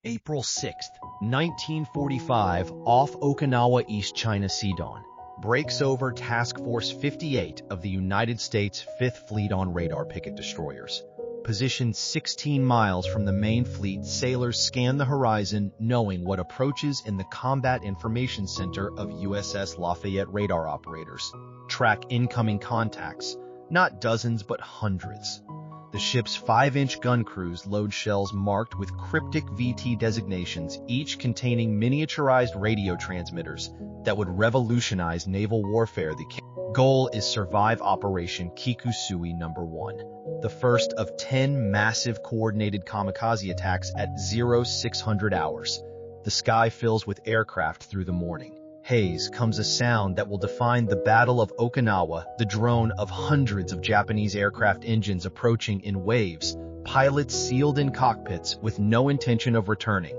April 6, 1945, off Okinawa, East China Sea dawn. Breaks over Task Force 58 of the United States 5th Fleet on radar picket destroyers. Positioned 16 miles from the main fleet, sailors scan the horizon, knowing what approaches in the Combat Information Center of USS Lafayette radar operators. Track incoming contacts, not dozens but hundreds. The ship's 5-inch gun crews load shells marked with cryptic VT designations, each containing miniaturized radio transmitters that would revolutionize naval warfare. The goal is Survive Operation Kikusui No. 1, the first of 10 massive coordinated kamikaze attacks at 0600 hours. The sky fills with aircraft through the morning. Haze comes a sound that will define the Battle of Okinawa, the drone of hundreds of Japanese aircraft engines approaching in waves, pilots sealed in cockpits with no intention of returning.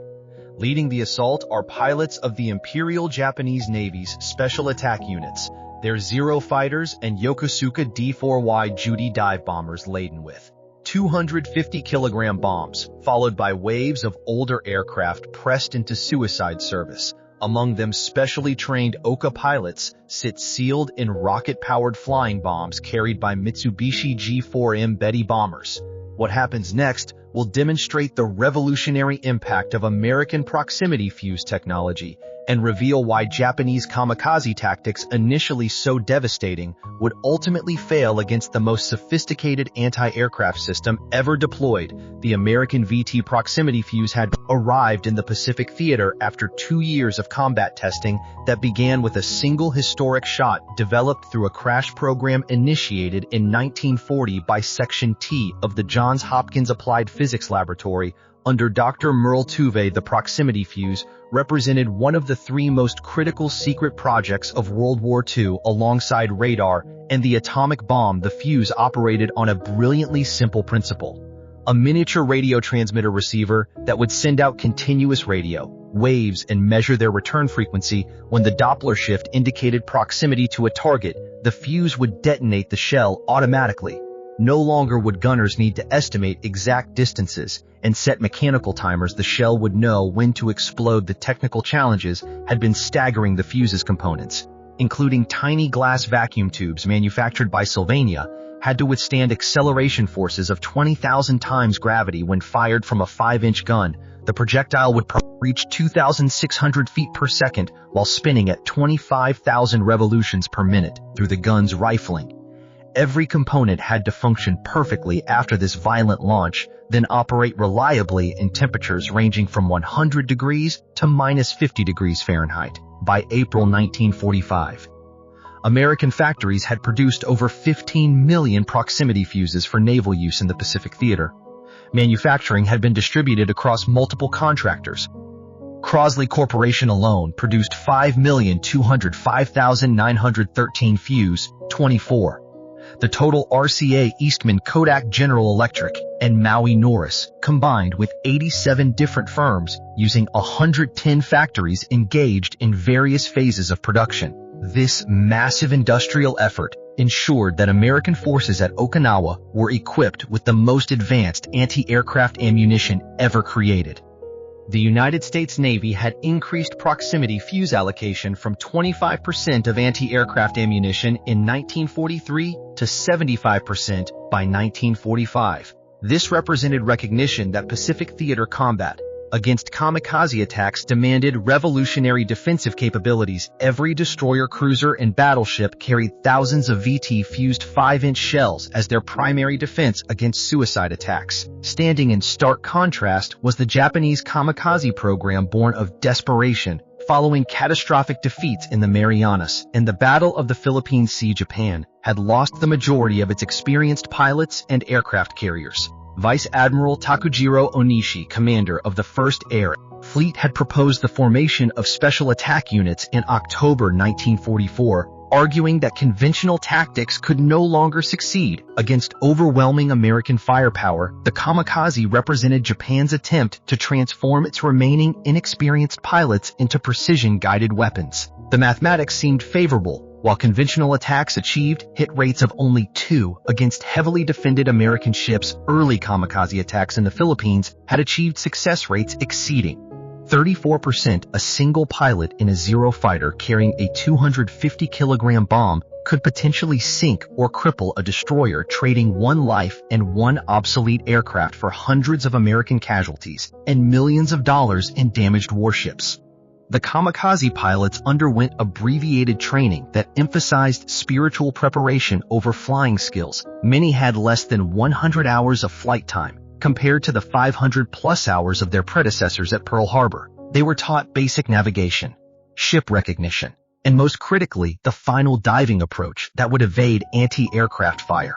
Leading the assault are pilots of the Imperial Japanese Navy's Special Attack Units, their Zero fighters and Yokosuka D-4Y Judy dive bombers laden with 250-kilogram bombs, followed by waves of older aircraft pressed into suicide service. Among them, specially trained Oka pilots sit sealed in rocket-powered flying bombs carried by Mitsubishi G4M Betty bombers. What happens next will demonstrate the revolutionary impact of American proximity fuse technology and reveal why Japanese kamikaze tactics, initially so devastating, would ultimately fail against the most sophisticated anti-aircraft system ever deployed. The American VT proximity fuse had arrived in the Pacific Theater after 2 years of combat testing that began with a single historic shot developed through a crash program initiated in 1940 by Section T of the Johns Hopkins Applied Physics Laboratory. Under Dr. Merle Tuve, the proximity fuse represented one of the 3 most critical secret projects of World War II alongside radar and the atomic bomb. The fuse operated on a brilliantly simple principle: a miniature radio transmitter receiver that would send out continuous radio waves and measure their return frequency. When the Doppler shift indicated proximity to a target, the fuse would detonate the shell automatically. No longer would gunners need to estimate exact distances and set mechanical timers. The shell would know when to explode. The technical challenges had been staggering. The fuse's components, including tiny glass vacuum tubes manufactured by Sylvania, had to withstand acceleration forces of 20,000 times gravity. When fired from a 5-inch gun, the projectile would reach 2,600 feet per second while spinning at 25,000 revolutions per minute through the gun's rifling. Every component had to function perfectly after this violent launch, then operate reliably in temperatures ranging from 100 degrees to minus 50 degrees Fahrenheit. By April 1945, American factories had produced over 15 million proximity fuses for naval use in the Pacific Theater. Manufacturing had been distributed across multiple contractors. Crosley Corporation alone produced 5,205,913 fuse, 24. The total RCA, Eastman, Kodak, General Electric, and Maui Norris, combined with 87 different firms using 110 factories engaged in various phases of production. This massive industrial effort ensured that American forces at Okinawa were equipped with the most advanced anti-aircraft ammunition ever created. The United States Navy had increased proximity fuse allocation from 25% of anti-aircraft ammunition in 1943 to 75% by 1945. This represented recognition that Pacific Theater combat against kamikaze attacks demanded revolutionary defensive capabilities. Every destroyer, cruiser, and battleship carried thousands of VT-fused 5-inch shells as their primary defense against suicide attacks. Standing in stark contrast was the Japanese kamikaze program, born of desperation following catastrophic defeats in the Marianas and the Battle of the Philippine Sea. Japan had lost the majority of its experienced pilots and aircraft carriers. Vice Admiral Takujiro Onishi, commander of the 1st Air Fleet, had proposed the formation of special attack units in October 1944, arguing that conventional tactics could no longer succeed against overwhelming American firepower. The kamikaze represented Japan's attempt to transform its remaining inexperienced pilots into precision-guided weapons. The mathematics seemed favorable. while conventional attacks achieved hit rates of only 2 against heavily defended American ships. Early kamikaze attacks in the Philippines had achieved success rates exceeding 34%. A single pilot in a Zero fighter carrying a 250-kilogram bomb could potentially sink or cripple a destroyer, trading 1 life and 1 obsolete aircraft for hundreds of American casualties and millions of dollars in damaged warships. The kamikaze pilots underwent abbreviated training that emphasized spiritual preparation over flying skills. Many had less than 100 hours of flight time, compared to the 500-plus hours of their predecessors at Pearl Harbor. They were taught basic navigation, ship recognition, and most critically, the final diving approach that would evade anti-aircraft fire.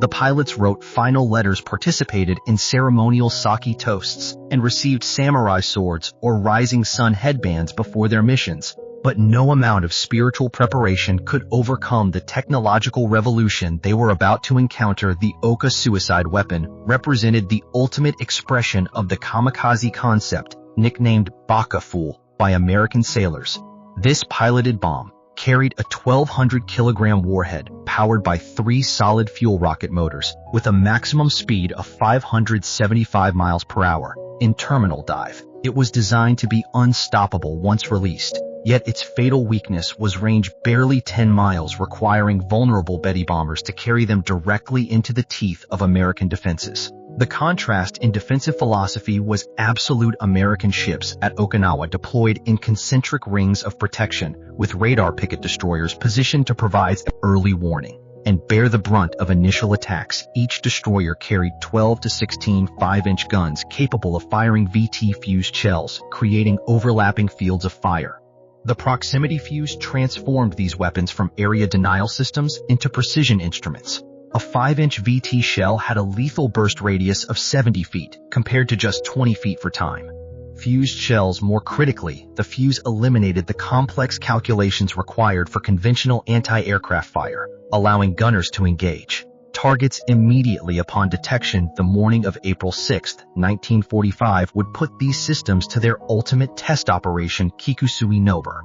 The pilots wrote final letters, participated in ceremonial sake toasts, and received samurai swords or rising sun headbands before their missions. But no amount of spiritual preparation could overcome the technological revolution they were about to encounter. The Oka suicide weapon represented the ultimate expression of the kamikaze concept, nicknamed Baka Fool by American sailors. This piloted bomb carried a 1,200-kilogram warhead powered by 3 solid fuel rocket motors with a maximum speed of 575 miles per hour. In terminal dive, it was designed to be unstoppable once released, yet its fatal weakness was range barely 10 miles, requiring vulnerable Betty bombers to carry them directly into the teeth of American defenses. The contrast in defensive philosophy was absolute. American ships at Okinawa deployed in concentric rings of protection, with radar picket destroyers positioned to provide early warning and bear the brunt of initial attacks. Each destroyer carried 12 to 16 5-inch guns capable of firing VT fused shells, creating overlapping fields of fire. The proximity fuse transformed these weapons from area denial systems into precision instruments. A 5-inch VT shell had a lethal burst radius of 70 feet, compared to just 20 feet for time. Fused shells. More critically, the fuse eliminated the complex calculations required for conventional anti-aircraft fire, allowing gunners to engage targets immediately upon detection. The morning of April 6, 1945 would put these systems to their ultimate test. Operation Kikusui Nober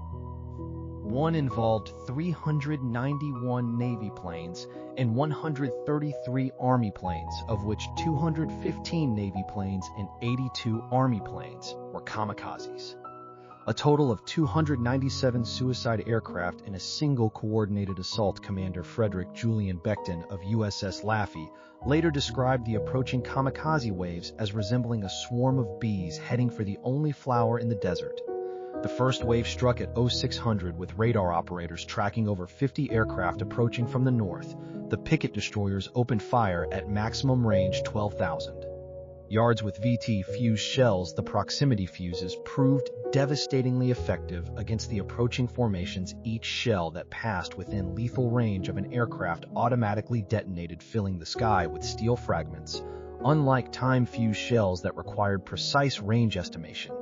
1 involved 391 Navy planes and 133 Army planes, of which 215 Navy planes and 82 Army planes were kamikazes. A total of 297 suicide aircraft in a single coordinated assault. Commander Frederick Julian Beckton of USS Laffey later described the approaching kamikaze waves as resembling a swarm of bees heading for the only flower in the desert. The first wave struck at 0600 with radar operators tracking over 50 aircraft approaching from the north. The picket destroyers opened fire at maximum range 12,000 yards with VT fused shells. The proximity fuses proved devastatingly effective against the approaching formations. Each shell that passed within lethal range of an aircraft automatically detonated, filling the sky with steel fragments, unlike time-fused shells that required precise range estimation.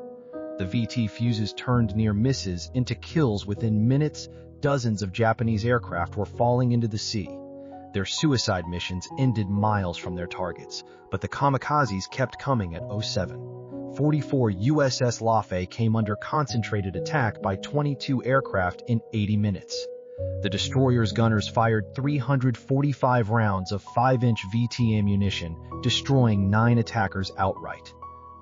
The VT fuses turned near misses into kills within minutes. Dozens of Japanese aircraft were falling into the sea. Their suicide missions ended miles from their targets, but the kamikazes kept coming. At 07:44, USS Laffey came under concentrated attack by 22 aircraft in 80 minutes. The destroyer's gunners fired 345 rounds of 5-inch VT ammunition, destroying 9 attackers outright.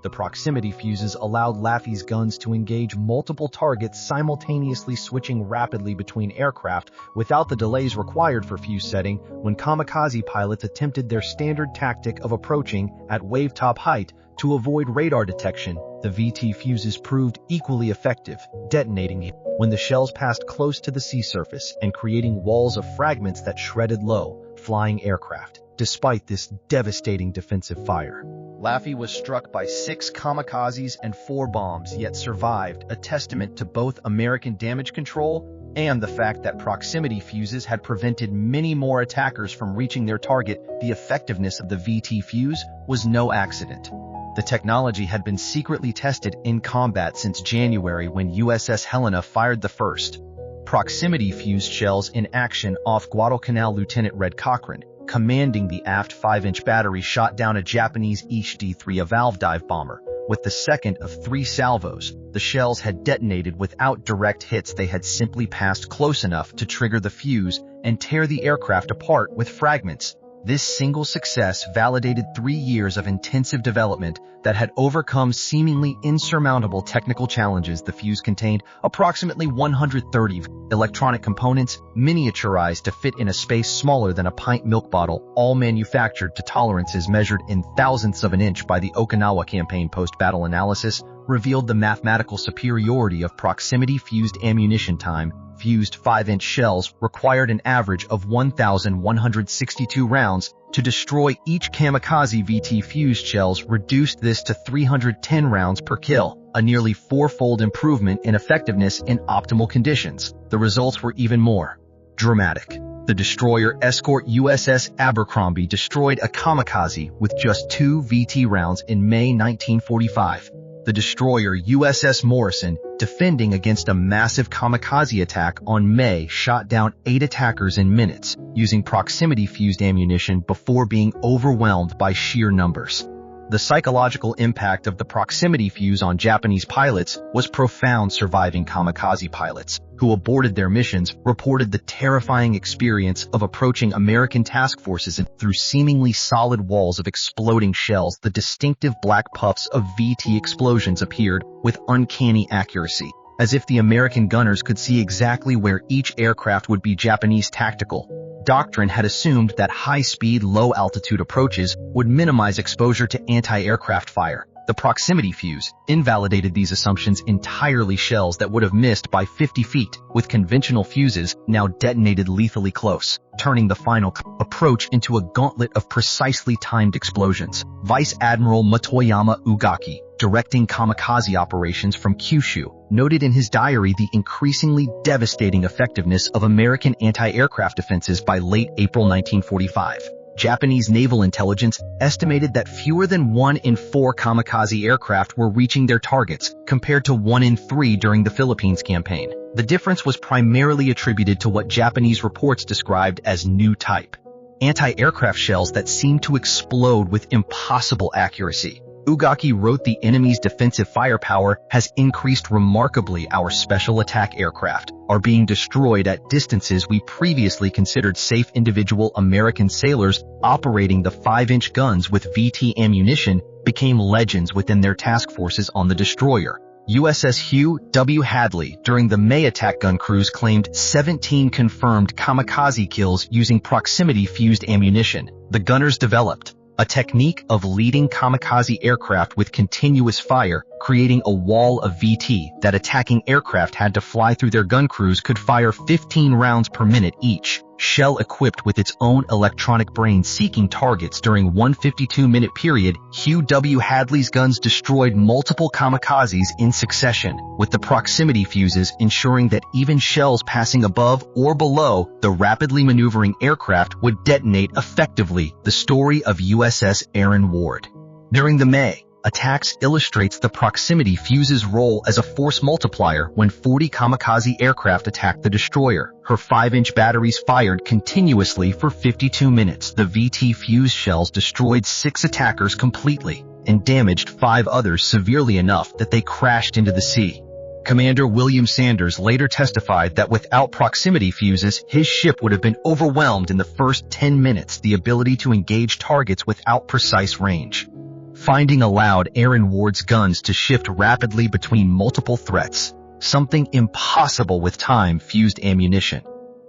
The proximity fuses allowed Laffey's guns to engage multiple targets simultaneously, switching rapidly between aircraft without the delays required for fuse setting. When kamikaze pilots attempted their standard tactic of approaching at wave-top height to avoid radar detection, the VT fuses proved equally effective, detonating when the shells passed close to the sea surface and creating walls of fragments that shredded low-flying aircraft. Despite this devastating defensive fire, Laffey was struck by 6 kamikazes and 4 bombs, yet survived, a testament to both American damage control and the fact that proximity fuses had prevented many more attackers from reaching their target. The effectiveness of the VT fuse was no accident. The technology had been secretly tested in combat since January, when USS Helena fired the first proximity fused shells in action off Guadalcanal. Lieutenant Red Cochran, commanding the aft 5-inch battery, shot down a Japanese Ish D-3, a valve dive bomber, With the second of 3 salvos, the shells had detonated without direct hits. They had simply passed close enough to trigger the fuse and tear the aircraft apart with fragments. This single success validated 3 years of intensive development that had overcome seemingly insurmountable technical challenges. The fuse contained approximately 130 electronic components, miniaturized to fit in a space smaller than a pint milk bottle, all manufactured to tolerances measured in thousandths of an inch by the Okinawa campaign. Post-battle analysis revealed the mathematical superiority of proximity-fused ammunition time. Fused 5-inch shells required an average of 1,162 rounds to destroy each Kamikaze VT fused shells reduced this to 310 rounds per kill, a nearly 4-fold improvement in effectiveness in optimal conditions. The results were even more dramatic. The destroyer escort USS Abercrombie destroyed a Kamikaze with just 2 VT rounds in May 1945. The destroyer USS Morrison, defending against a massive kamikaze attack on May, shot down 8 attackers in minutes, using proximity-fused ammunition before being overwhelmed by sheer numbers. The psychological impact of the proximity fuse on Japanese pilots was profound. Surviving kamikaze pilots, who aborted their missions, reported the terrifying experience of approaching American task forces and through seemingly solid walls of exploding shells. The distinctive black puffs of VT explosions appeared with uncanny accuracy, as if the American gunners could see exactly where each aircraft would be. Japanese tactical doctrine had assumed that high-speed, low-altitude approaches would minimize exposure to anti-aircraft fire. The proximity fuse invalidated these assumptions entirely. Shells that would have missed by 50 feet with conventional fuses now detonated lethally close, turning the final approach into a gauntlet of precisely timed explosions. Vice Admiral Motoyama Ugaki, directing kamikaze operations from Kyushu, noted in his diary the increasingly devastating effectiveness of American anti-aircraft defenses. By late April 1945, Japanese naval intelligence estimated that fewer than 1 in 4 kamikaze aircraft were reaching their targets, compared to 1 in 3 during the Philippines campaign. The difference was primarily attributed to what Japanese reports described as new type anti-aircraft shells that seemed to explode with impossible accuracy. Ugaki wrote, the enemy's defensive firepower has increased remarkably. Our special attack aircraft are being destroyed at distances we previously considered safe. Individual American sailors operating the 5-inch guns with VT ammunition became legends within their task forces on the destroyer. USS Hugh W. Hadley, during the May attack gun cruise, claimed 17 confirmed kamikaze kills using proximity-fused ammunition. The gunners developed a technique of leading kamikaze aircraft with continuous fire, creating a wall of VT that attacking aircraft had to fly through. Their gun crews could fire 15 rounds per minute each, shell equipped with its own electronic brain seeking targets. During one 52-minute period, Hugh W. Hadley's guns destroyed multiple kamikazes in succession, with the proximity fuses ensuring that even shells passing above or below the rapidly maneuvering aircraft would detonate effectively. The story of USS Aaron Ward during the May attacks illustrates the proximity fuse's role as a force multiplier. When 40 kamikaze aircraft attacked the destroyer, her 5-inch batteries fired continuously for 52 minutes. The VT fuse shells destroyed 6 attackers completely and damaged 5 others severely enough that they crashed into the sea. Commander William Sanders later testified that without proximity fuses, his ship would have been overwhelmed in the first 10 minutes. The ability to engage targets without precise range finding allowed Aaron Ward's guns to shift rapidly between multiple threats, something impossible with time-fused ammunition.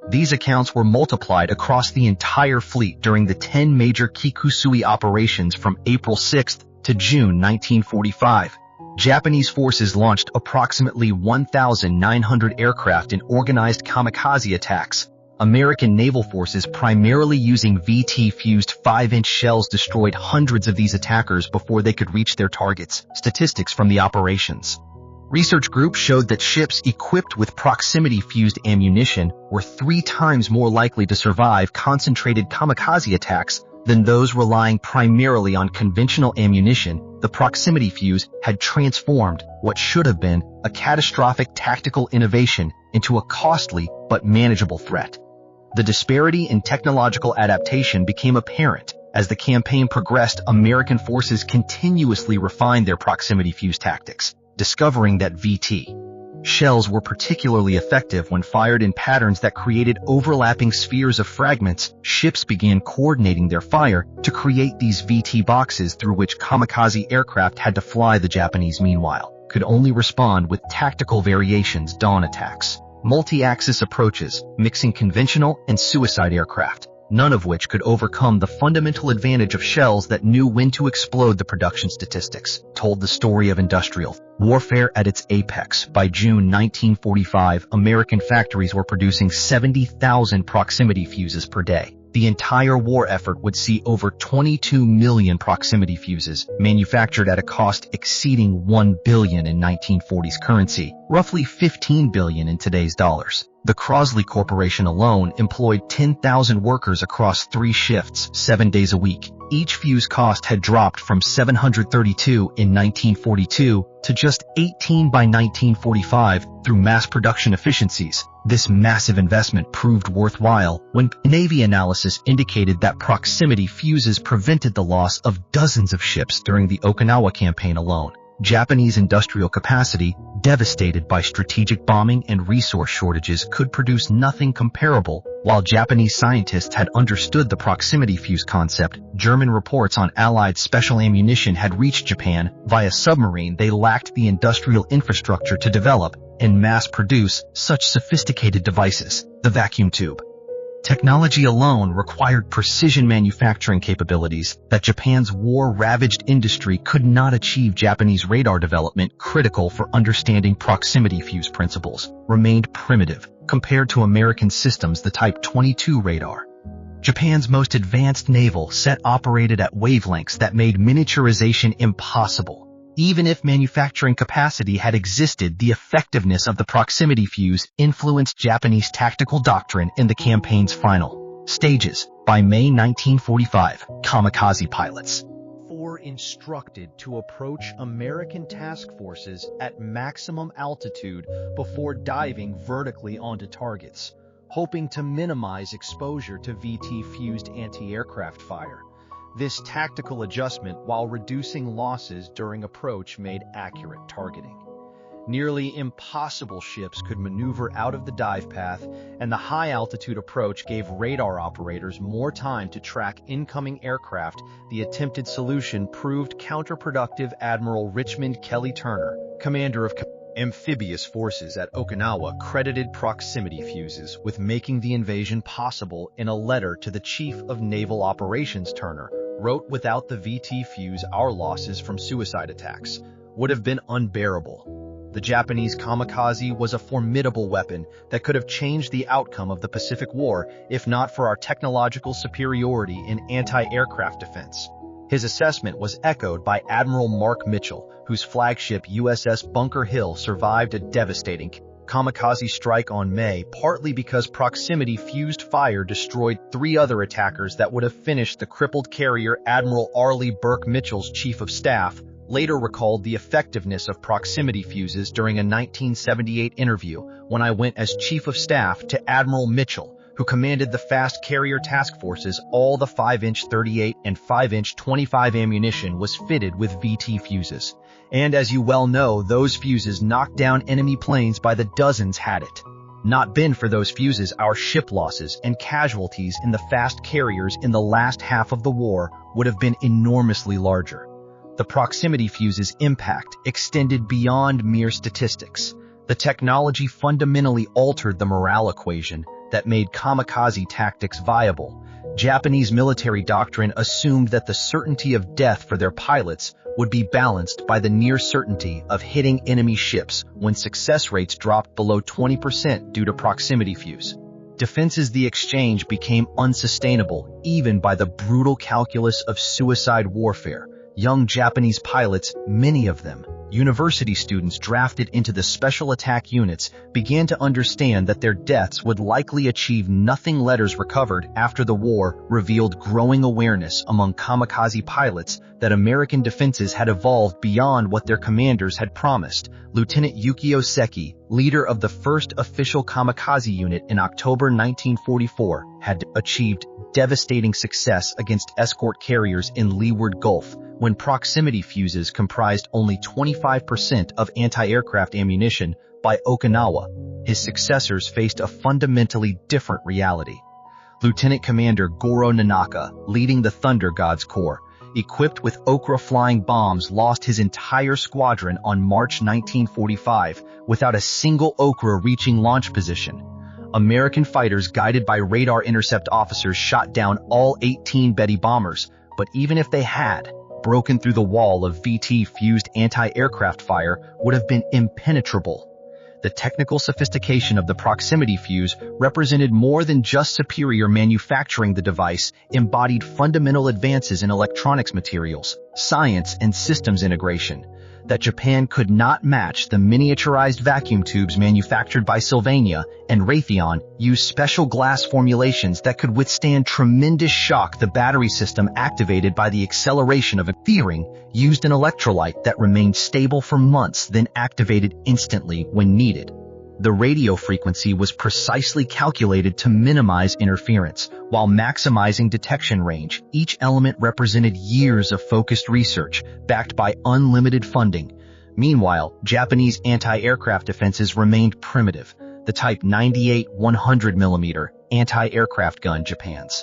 These accounts were multiplied across the entire fleet during the 10 major Kikusui operations from April 6 to June 1945. Japanese forces launched approximately 1,900 aircraft in organized kamikaze attacks. American naval forces, primarily using VT-fused 5-inch shells, destroyed hundreds of these attackers before they could reach their targets. Statistics from the operations research group showed that ships equipped with proximity-fused ammunition were 3 times more likely to survive concentrated kamikaze attacks than those relying primarily on conventional ammunition. The proximity fuse had transformed what should have been a catastrophic tactical innovation into a costly but manageable threat. The disparity in technological adaptation became apparent As the campaign progressed, American forces continuously refined their proximity fuse tactics, discovering that VT shells were particularly effective when fired in patterns that created overlapping spheres of fragments. Ships began coordinating their fire to create these VT boxes through which kamikaze aircraft had to fly. The Japanese, meanwhile, could only respond with tactical variations, dawn attacks, multi-axis approaches, mixing conventional and suicide aircraft, none of which could overcome the fundamental advantage of shells that knew when to explode. The production statistics told the story of industrial warfare at its apex. By June 1945, American factories were producing 70,000 proximity fuses per day. The entire war effort would see over 22 million proximity fuses manufactured at a cost exceeding $1 billion in 1940s currency, roughly $15 billion in today's dollars. The Crosley Corporation alone employed 10,000 workers across 3 shifts, 7 days a week. Each fuse cost had dropped from $732 in 1942 to just $18 by 1945 through mass production efficiencies. This massive investment proved worthwhile when Navy analysis indicated that proximity fuses prevented the loss of dozens of ships during the Okinawa campaign alone. Japanese industrial capacity, devastated by strategic bombing and resource shortages, could produce nothing comparable. While Japanese scientists had understood the proximity fuse concept, German reports on Allied special ammunition had reached Japan via submarine. They lacked the industrial infrastructure to develop and mass produce such sophisticated devices. The vacuum tube technology alone required precision manufacturing capabilities that Japan's war-ravaged industry could not achieve. Japanese radar development, critical for understanding proximity fuse principles, remained primitive compared to American systems. The Type 22 radar, Japan's most advanced naval set, operated at wavelengths that made miniaturization impossible. Even if manufacturing capacity had existed, the effectiveness of the proximity fuse influenced Japanese tactical doctrine in the campaign's final stages. By May 1945, kamikaze pilots were instructed to approach American task forces at maximum altitude before diving vertically onto targets, hoping to minimize exposure to VT-fused anti-aircraft fire. This tactical adjustment, while reducing losses during approach, made accurate targeting nearly impossible. Ships could maneuver out of the dive path, and the high-altitude approach gave radar operators more time to track incoming aircraft. The attempted solution proved counterproductive. Admiral Richmond Kelly Turner, commander of amphibious forces at Okinawa, credited proximity fuses with making the invasion possible. In a letter to the Chief of Naval Operations, Turner wrote, "Without the VT fuse, our losses from suicide attacks would have been unbearable." The Japanese kamikaze was a formidable weapon that could have changed the outcome of the Pacific War if not for our technological superiority in anti-aircraft defense. His assessment was echoed by Admiral Mark Mitchell, whose flagship USS Bunker Hill survived a devastating kamikaze strike on May, partly because proximity-fused fire destroyed 3 other attackers that would have finished the crippled carrier. Admiral Arleigh Burke, Mitchell's chief of staff, later recalled the effectiveness of proximity fuses during a 1978 interview. "When I went as chief of staff to Admiral Mitchell, who commanded the fast carrier task forces, all the 5-inch 38 and 5-inch 25 ammunition was fitted with VT fuses. And as you well know, those fuses knocked down enemy planes by the dozens. Had it not been for those fuses, our ship losses and casualties in the fast carriers in the last half of the war would have been enormously larger." The proximity fuse's impact extended beyond mere statistics. The technology fundamentally altered the morale equation that made kamikaze tactics viable. Japanese military doctrine assumed that the certainty of death for their pilots would be balanced by the near certainty of hitting enemy ships when success rates dropped below 20% due to proximity fuse defenses. The exchange became unsustainable even by the brutal calculus of suicide warfare. Young Japanese pilots, many of them university students drafted into the special attack units, began to understand that their deaths would likely achieve nothing. Letters recovered after the war revealed growing awareness among kamikaze pilots that American defenses had evolved beyond what their commanders had promised. Lieutenant Yukio Seki, leader of the first official kamikaze unit in October 1944, had achieved devastating success against escort carriers in Leeward Gulf, when proximity fuses comprised only 25% of anti-aircraft ammunition by Okinawa. His successors faced a fundamentally different reality. Lieutenant Commander Goro Nanaka, leading the Thunder Gods Corps, equipped with Okra flying bombs, lost his entire squadron on March 1945 without a single Okra reaching launch position. American fighters guided by radar intercept officers shot down all 18 Betty bombers, but even if they had, broken through the wall of VT-fused anti-aircraft fire would have been impenetrable. The technical sophistication of the proximity fuse represented more than just superior manufacturing. The device embodied fundamental advances in electronics materials, science, and systems integration that Japan could not match. The miniaturized vacuum tubes manufactured by Sylvania and Raytheon used special glass formulations that could withstand tremendous shock. The battery system, activated by the acceleration of a gearing, used an electrolyte that remained stable for months, then activated instantly when needed. The radio frequency was precisely calculated to minimize interference while maximizing detection range. Each element represented years of focused research, backed by unlimited funding. Meanwhile, Japanese anti-aircraft defenses remained primitive. The Type 98 100mm anti-aircraft gun, Japan's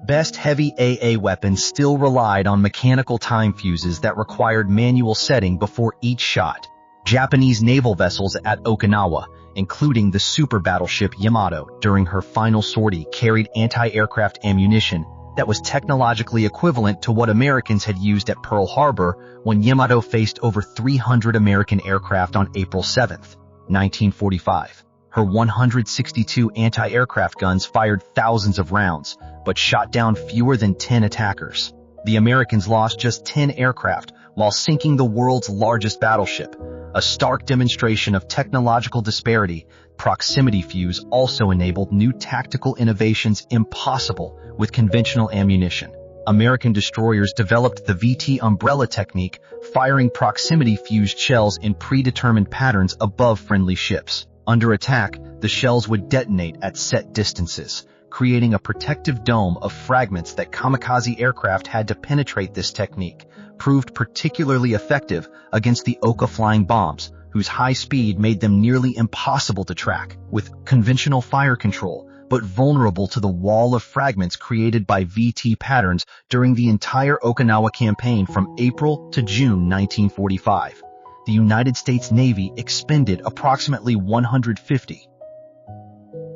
best heavy AA weapon, still relied on mechanical time fuses that required manual setting before each shot. Japanese naval vessels at Okinawa, including the super battleship Yamato, during her final sortie, carried anti-aircraft ammunition that was technologically equivalent to what Americans had used at Pearl Harbor when Yamato faced over 300 American aircraft on April 7, 1945. Her 162 anti-aircraft guns fired thousands of rounds, but shot down fewer than 10 attackers. The Americans lost just 10 aircraft while sinking the world's largest battleship. A stark demonstration of technological disparity, proximity fuse also enabled new tactical innovations impossible with conventional ammunition. American destroyers developed the VT umbrella technique, firing proximity fused shells in predetermined patterns above friendly ships. Under attack, the shells would detonate at set distances, creating a protective dome of fragments that kamikaze aircraft had to penetrate. This technique proved particularly effective against the Oka flying bombs, whose high speed made them nearly impossible to track with conventional fire control, but vulnerable to the wall of fragments created by VT patterns during the entire Okinawa campaign from April to June 1945. The United States Navy expended approximately 150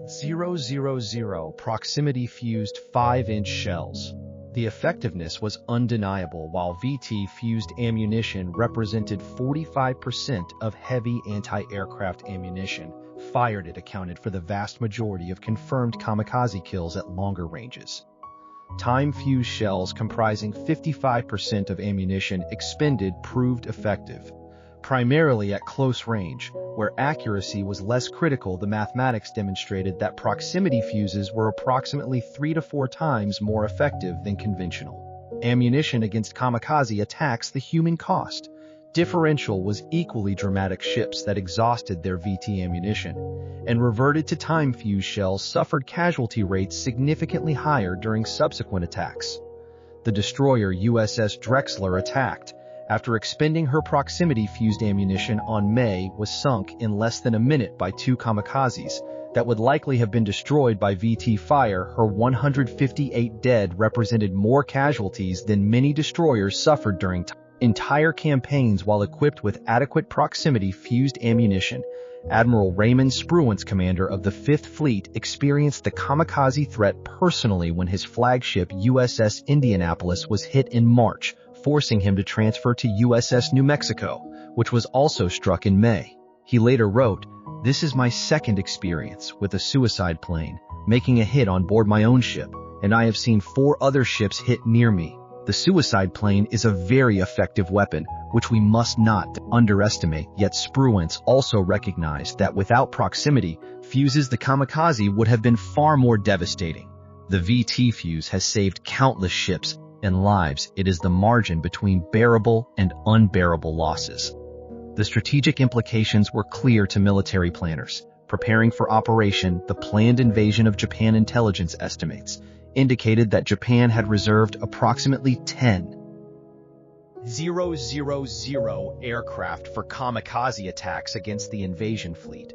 000 proximity-fused 5-inch shells. The effectiveness was undeniable. While VT-fused ammunition represented 45% of heavy anti-aircraft ammunition fired, it accounted for the vast majority of confirmed kamikaze kills at longer ranges. Time-fused shells, comprising 55% of ammunition expended, proved effective, primarily at close range, where accuracy was less critical. The mathematics demonstrated that proximity fuses were approximately 3 to 4 times more effective than conventional ammunition against kamikaze attacks. The human cost differential was equally dramatic. Ships that exhausted their VT ammunition and reverted to time-fused shells suffered casualty rates significantly higher during subsequent attacks. The destroyer USS Drexler, attacked after expending her proximity-fused ammunition on May, was sunk in less than a minute by 2 kamikazes that would likely have been destroyed by VT fire. Her 158 dead represented more casualties than many destroyers suffered during entire campaigns. While equipped with adequate proximity-fused ammunition, Admiral Raymond Spruance, commander of the 5th Fleet, experienced the kamikaze threat personally when his flagship USS Indianapolis was hit in March, forcing him to transfer to USS New Mexico, which was also struck in May. He later wrote, "This is my second experience with a suicide plane, making a hit on board my own ship, and I have seen 4 other ships hit near me. The suicide plane is a very effective weapon, which we must not underestimate." Yet Spruance also recognized that without proximity fuses, the kamikaze would have been far more devastating. The VT fuse has saved countless ships and lives. It is the margin between bearable and unbearable losses. The strategic implications were clear to military planners. Preparing for operation, the planned invasion of Japan, intelligence estimates indicated that Japan had reserved approximately 10,000 aircraft for kamikaze attacks against the invasion fleet.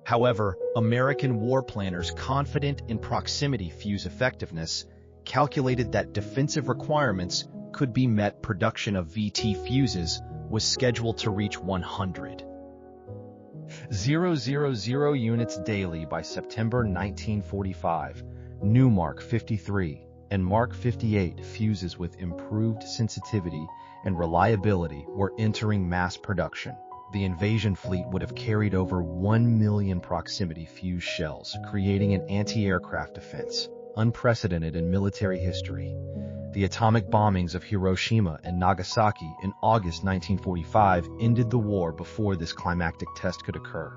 However, American war planners confident in proximity fuse effectiveness calculated that defensive requirements could be met. Production of VT fuses was scheduled to reach 100,000 units daily by September 1945. New Mark 53 and Mark 58 fuses with improved sensitivity and reliability were entering mass production. The invasion fleet would have carried over 1 million proximity fuse shells, creating an anti-aircraft defense, unprecedented in military history. The atomic bombings of Hiroshima and Nagasaki in August 1945 ended the war before this climactic test could occur.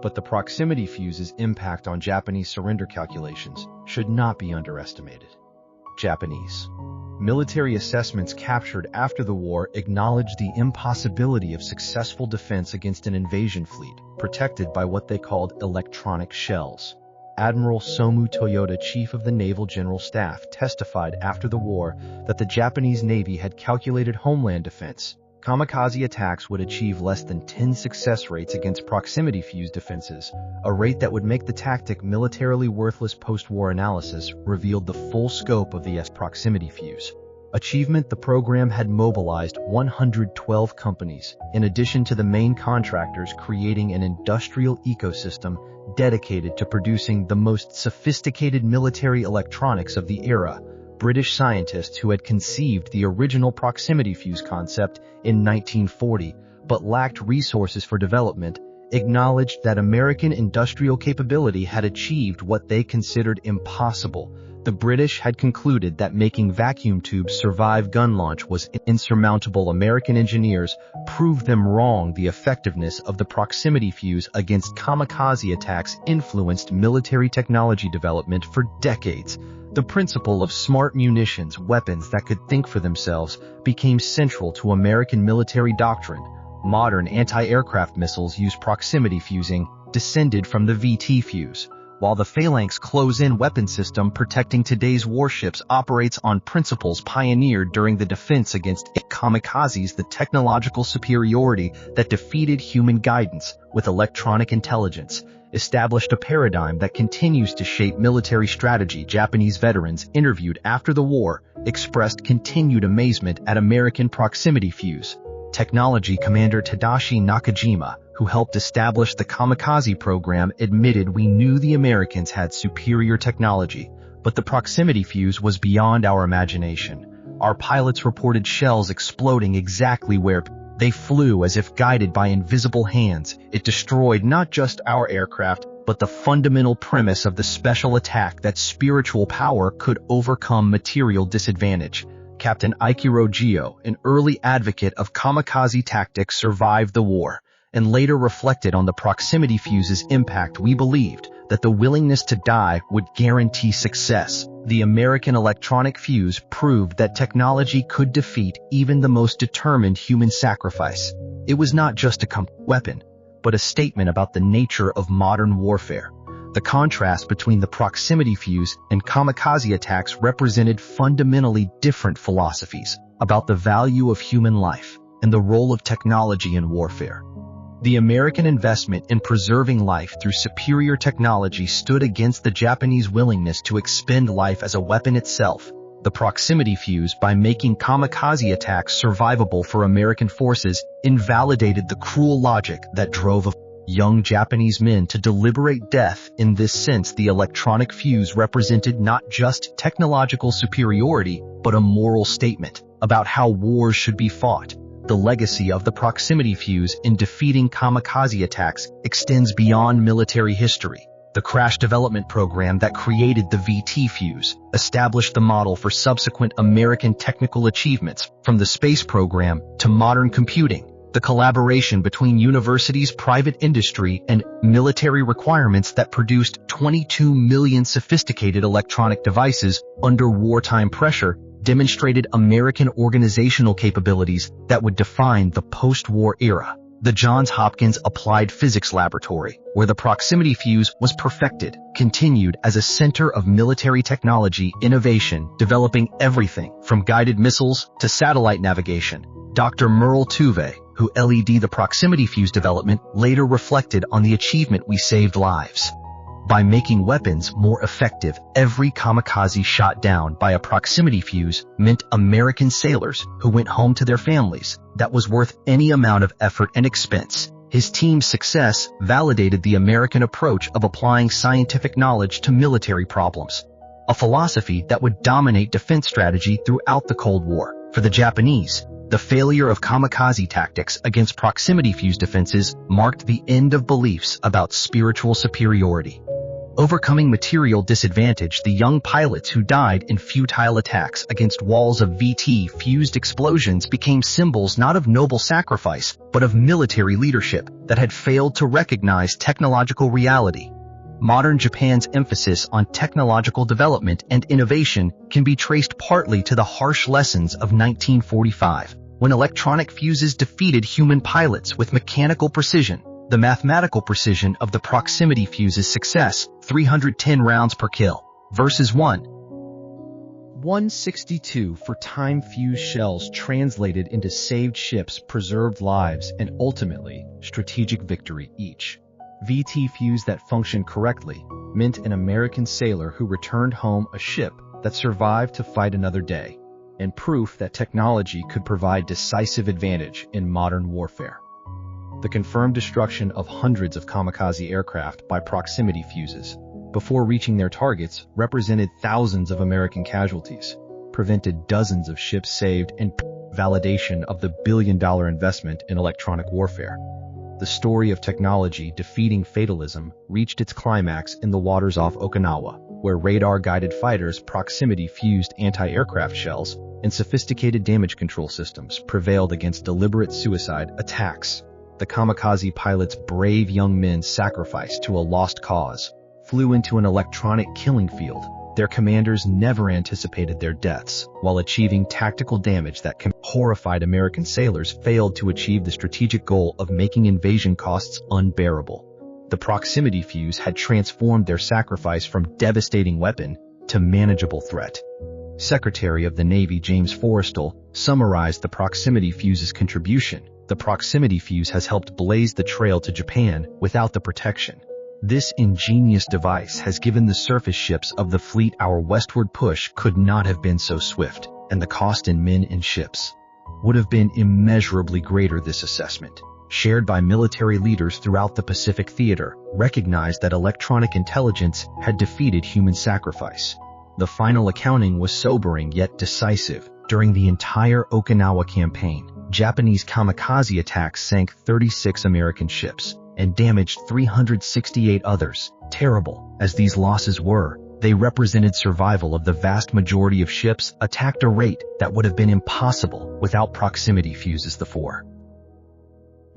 But the proximity fuse's impact on Japanese surrender calculations should not be underestimated. Japanese military assessments captured after the war acknowledged the impossibility of successful defense against an invasion fleet, protected by what they called electronic shells. Admiral Somu Toyota, chief of the Naval General Staff, testified after the war that the Japanese Navy had calculated homeland defense. Kamikaze attacks would achieve less than 10 success rates against proximity fuse defenses, a rate that would make the tactic militarily worthless. Post-war analysis revealed the full scope of the proximity fuse achievement. The program had mobilized 112 companies, in addition to the main contractors, creating an industrial ecosystem dedicated to producing the most sophisticated military electronics of the era. British scientists who had conceived the original proximity fuse concept in 1940 but lacked resources for development, acknowledged that American industrial capability had achieved what they considered impossible. The British had concluded that making vacuum tubes survive gun launch was insurmountable. American engineers proved them wrong. The effectiveness of the proximity fuse against kamikaze attacks influenced military technology development for decades. The principle of smart munitions, weapons that could think for themselves, became central to American military doctrine. Modern anti-aircraft missiles use proximity fusing, descended from the VT fuse, while the Phalanx close-in weapon system protecting today's warships operates on principles pioneered during the defense against kamikazes. The technological superiority that defeated human guidance with electronic intelligence established a paradigm that continues to shape military strategy. Japanese veterans interviewed after the war expressed continued amazement at American proximity fuse technology. Commander Tadashi Nakajima, who helped establish the kamikaze program, admitted, "We knew the Americans had superior technology, but the proximity fuse was beyond our imagination. Our pilots reported shells exploding exactly where they flew, as if guided by invisible hands. It destroyed not just our aircraft, but the fundamental premise of the special attack, that spiritual power could overcome material disadvantage." Captain Aikiro Gio, an early advocate of kamikaze tactics, survived the war and later reflected on the proximity fuse's impact. "We believed that the willingness to die would guarantee success. The American electronic fuse proved that technology could defeat even the most determined human sacrifice." It was not just a weapon, but a statement about the nature of modern warfare. The contrast between the proximity fuse and kamikaze attacks represented fundamentally different philosophies about the value of human life and the role of technology in warfare. The American investment in preserving life through superior technology stood against the Japanese willingness to expend life as a weapon itself. The proximity fuse, by making kamikaze attacks survivable for American forces, invalidated the cruel logic that drove young Japanese men to deliberate death. In this sense, the electronic fuse represented not just technological superiority, but a moral statement about how wars should be fought. The legacy of the proximity fuse in defeating kamikaze attacks extends beyond military history. The crash development program that created the VT fuse established the model for subsequent American technical achievements, from the space program to modern computing. The collaboration between universities, private industry, and military requirements that produced 22 million sophisticated electronic devices under wartime pressure demonstrated American organizational capabilities that would define the post-war era. The Johns Hopkins Applied Physics Laboratory, where the proximity fuse was perfected, continued as a center of military technology innovation, developing everything from guided missiles to satellite navigation. Dr. Merle Tuve, who led the proximity fuse development, later reflected on the achievement: "We saved lives. By making weapons more effective, every kamikaze shot down by a proximity fuse meant American sailors who went home to their families. That was worth any amount of effort and expense." His team's success validated the American approach of applying scientific knowledge to military problems, a philosophy that would dominate defense strategy throughout the Cold War. For the Japanese, the failure of kamikaze tactics against proximity fuse defenses marked the end of beliefs about spiritual superiority. Overcoming material disadvantage, the young pilots who died in futile attacks against walls of VT-fused explosions became symbols not of noble sacrifice, but of military leadership that had failed to recognize technological reality. Modern Japan's emphasis on technological development and innovation can be traced partly to the harsh lessons of 1945, when electronic fuses defeated human pilots with mechanical precision. The mathematical precision of the proximity fuse's success, 310 rounds per kill, versus 162 for time fuse shells, translated into saved ships, preserved lives, and ultimately, strategic victory each. VT fuse that functioned correctly meant an American sailor who returned home a ship that survived to fight another day, and proof that technology could provide decisive advantage in modern warfare. The confirmed destruction of hundreds of kamikaze aircraft by proximity fuses before reaching their targets represented thousands of American casualties, prevented dozens of ships saved, and validation of the billion-dollar investment in electronic warfare. The story of technology defeating fatalism reached its climax in the waters off Okinawa, where radar-guided fighters, proximity-fused anti-aircraft shells, and sophisticated damage control systems prevailed against deliberate suicide attacks. The kamikaze pilots, brave young men sacrificed to a lost cause, flew into an electronic killing field. Their commanders never anticipated their deaths, while achieving tactical damage that horrified American sailors failed to achieve the strategic goal of making invasion costs unbearable. The proximity fuse had transformed their sacrifice from devastating weapon to manageable threat. Secretary of the Navy James Forrestal summarized the proximity fuse's contribution. The proximity fuse has helped blaze the trail to Japan without the protection. This ingenious device has given the surface ships of the fleet our westward push could not have been so swift, and the cost in men and ships would have been immeasurably greater. This assessment, shared by military leaders throughout the Pacific theater, recognized that electronic intelligence had defeated human sacrifice. The final accounting was sobering yet decisive. During the entire Okinawa campaign, Japanese kamikaze attacks sank 36 American ships and damaged 368 others. Terrible as these losses were, they represented survival of the vast majority of ships attacked at a rate that would have been impossible without proximity fuses. The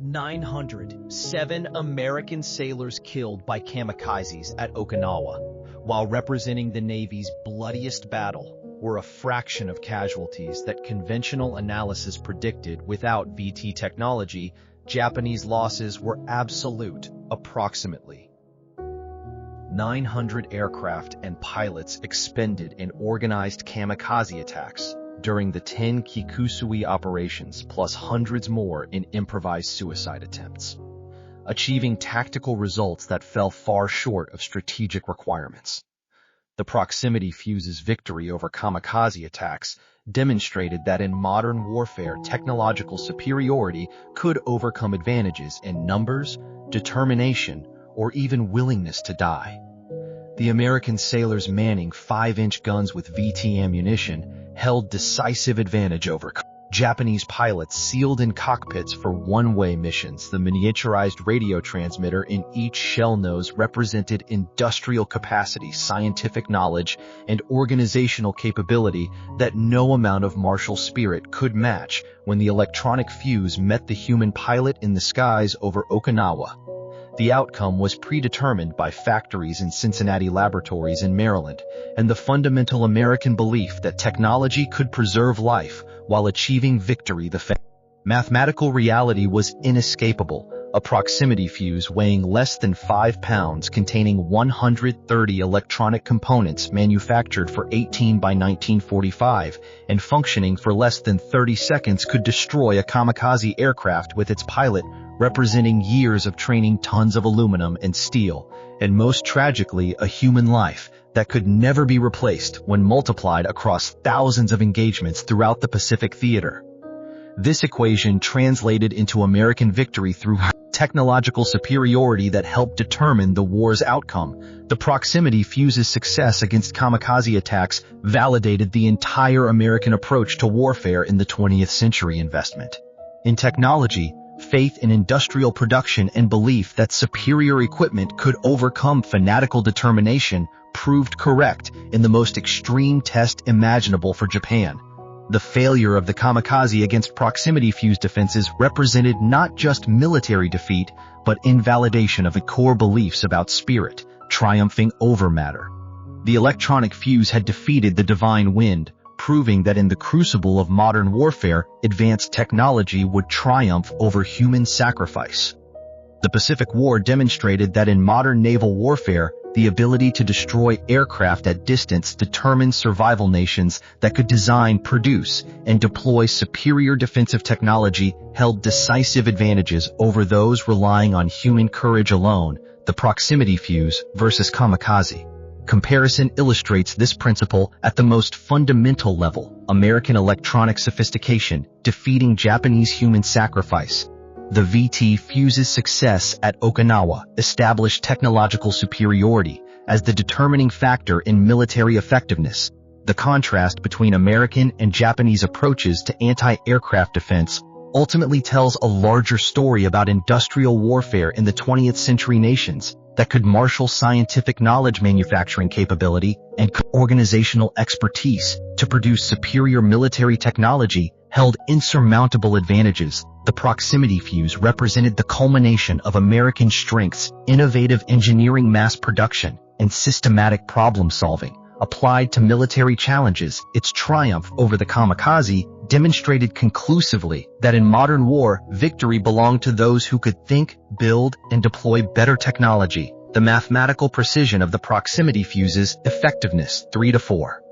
907 American sailors killed by kamikazes at Okinawa, while representing the Navy's bloodiest battle, were a fraction of casualties that conventional analysis predicted. Without VT technology, Japanese losses were absolute. Approximately 900 aircraft and pilots expended in organized kamikaze attacks during the 10 Kikusui operations, plus hundreds more in improvised suicide attempts, achieving tactical results that fell far short of strategic requirements. The proximity fuse's victory over kamikaze attacks demonstrated that in modern warfare, technological superiority could overcome advantages in numbers, determination, or even willingness to die. The American sailors manning 5-inch guns with VT ammunition held decisive advantage over Japanese pilots sealed in cockpits for one-way missions. The miniaturized radio transmitter in each shell nose represented industrial capacity, scientific knowledge, and organizational capability that no amount of martial spirit could match. When the electronic fuse met the human pilot in the skies over Okinawa, the outcome was predetermined by factories in Cincinnati laboratories in Maryland, and the fundamental American belief that technology could preserve life while achieving victory. The mathematical reality was inescapable. a proximity fuse weighing less than 5 pounds containing 130 electronic components manufactured for 18 by 1945 and functioning for less than 30 seconds could destroy a kamikaze aircraft with its pilot, representing years of training, tons of aluminum and steel, and most tragically, a human life that could never be replaced when multiplied across thousands of engagements throughout the Pacific theater. This equation translated into American victory through technological superiority that helped determine the war's outcome. The proximity fuse's success against kamikaze attacks validated the entire American approach to warfare in the 20th century. Investment in technology, faith in industrial production, and belief that superior equipment could overcome fanatical determination proved correct in the most extreme test imaginable for Japan. The failure of the kamikaze against proximity fuse defenses represented not just military defeat, but invalidation of the core beliefs about spirit, triumphing over matter. The electronic fuse had defeated the divine wind, proving that in the crucible of modern warfare, advanced technology would triumph over human sacrifice. The Pacific War demonstrated that in modern naval warfare, the ability to destroy aircraft at distance determined survival. Nations that could design, produce, and deploy superior defensive technology held decisive advantages over those relying on human courage alone. The proximity fuse versus kamikaze comparison illustrates this principle at the most fundamental level: American electronic sophistication defeating Japanese human sacrifice. The VT fuse's success at Okinawa established technological superiority as the determining factor in military effectiveness. The contrast between American and Japanese approaches to anti-aircraft defense ultimately tells a larger story about industrial warfare in the 20th century. Nations that could marshal scientific knowledge, manufacturing capability, and organizational expertise to produce superior military technology held insurmountable advantages. The proximity fuse represented the culmination of American strengths, innovative engineering, mass production, and systematic problem-solving applied to military challenges. Its triumph over the kamikaze demonstrated conclusively that in modern war, victory belonged to those who could think, build, and deploy better technology. The mathematical precision of the proximity fuse's effectiveness 3 to 4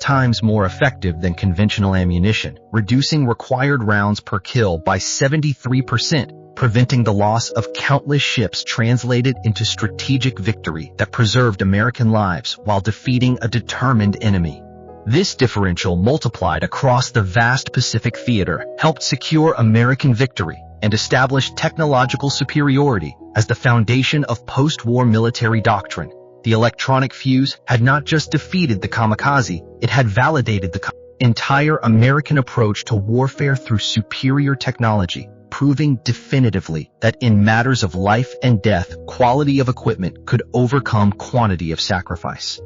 times more effective than conventional ammunition, reducing required rounds per kill by 73%, preventing the loss of countless ships, translated into strategic victory that preserved American lives while defeating a determined enemy. This differential, multiplied across the vast Pacific theater, helped secure American victory and establish technological superiority as the foundation of post-war military doctrine. The electronic fuse had not just defeated the kamikaze, it had validated the entire American approach to warfare through superior technology, proving definitively that in matters of life and death, quality of equipment could overcome quantity of sacrifice.